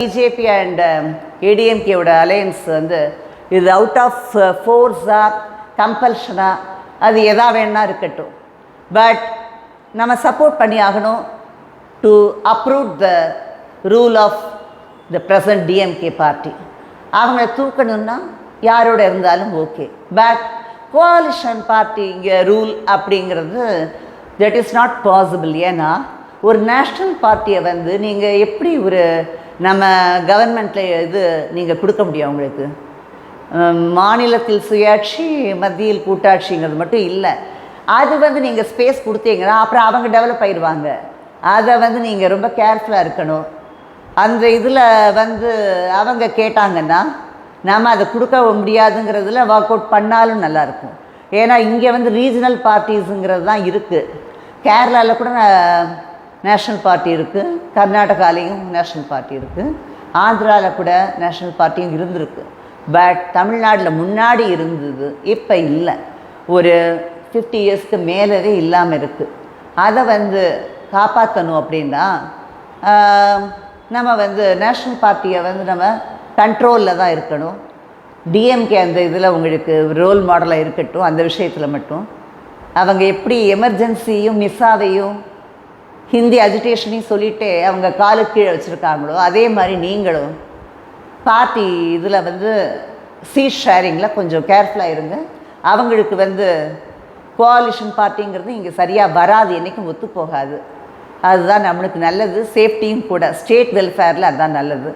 BJP and ஏடிஎம்கேவோட alliance வந்து இது out of ஃபோர்ஸாக கம்பல்ஷனாக அது எதா வேணா இருக்கட்டும். பட் நம்ம சப்போர்ட் பண்ணி ஆகணும் to approve the rule of the present DMK party. அவங்கள தூக்கணுன்னா யாரோட இருந்தாலும் ஓகே. பட் கோலிஷன் பார்ட்டி இங்கே ரூல் அப்படிங்கிறது தட் இஸ் நாட் பாசிபிள். ஏன்னா ஒரு நேஷ்னல் பார்ட்டியை வந்து நீங்கள் எப்படி ஒரு நம்ம கவர்மெண்ட்டில் இது நீங்கள் கொடுக்க முடியும் அவங்களுக்கு? மாநிலத்தில் சுயாட்சி, மத்தியில் கூட்டாட்சிங்கிறது மட்டும் இல்லை. அது வந்து நீங்கள் ஸ்பேஸ் கொடுத்தீங்கன்னா அப்புறம் அவங்க டெவலப் ஆயிடுவாங்க. அதை வந்து நீங்கள் ரொம்ப கேர்ஃபுல்லாக இருக்கணும். அந்த இதில் வந்து அவங்க கேட்டாங்கன்னா நம்ம அதை கொடுக்க முடியாதுங்கிறதுல ஒர்க் அவுட் பண்ணாலும் நல்லாயிருக்கும். ஏன்னா இங்கே வந்து ரீஜனல் பார்ட்டிஸுங்கிறது தான் இருக்குது. கேரளாவில் கூட நேஷ்னல் பார்ட்டி இருக்குது, கர்நாடகாலேயும் நேஷ்னல் பார்ட்டி இருக்குது, ஆந்திராவில் கூட நேஷ்னல் பார்ட்டியும் இருந்திருக்கு. பட் தமிழ்நாட்டில் முன்னாடி இருந்தது, இப்போ இல்லை. ஒரு 50 இயர்ஸ்க்கு மேலவே இல்லாமல் இருக்குது. அதை வந்து காப்பாற்றணும் அப்படின்னா நம்ம வந்து நேஷ்னல் பார்ட்டியை வந்து நம்ம கண்ட்ரோலில் தான் இருக்கணும். டிஎம்கே அந்த இதில் உங்களுக்கு ரோல் மாடலாக இருக்கட்டும். அந்த விஷயத்தில் மட்டும் அவங்க எப்படி எமர்ஜென்சியும் மிஸ்ஸாவையும் ஹிந்தி அஜிடேஷனையும் சொல்லிவிட்டு அவங்க காலுக்கு கீழே வச்சுருக்காங்களோ அதே மாதிரி நீங்களும் பார்ட்டி இதில் வந்து சீட் ஷேரிங்கில் கொஞ்சம் கேர்ஃபுல்லாக இருங்க. அவங்களுக்கு வந்து கோலிஷன் பார்ட்டிங்கிறது இங்கே சரியாக வராது, என்றைக்கும் ஒத்து போகாது. அதுதான் நம்மளுக்கு நல்லது, சேஃப்டியும் கூட. ஸ்டேட் வெல்ஃபேரில் அதுதான் நல்லது.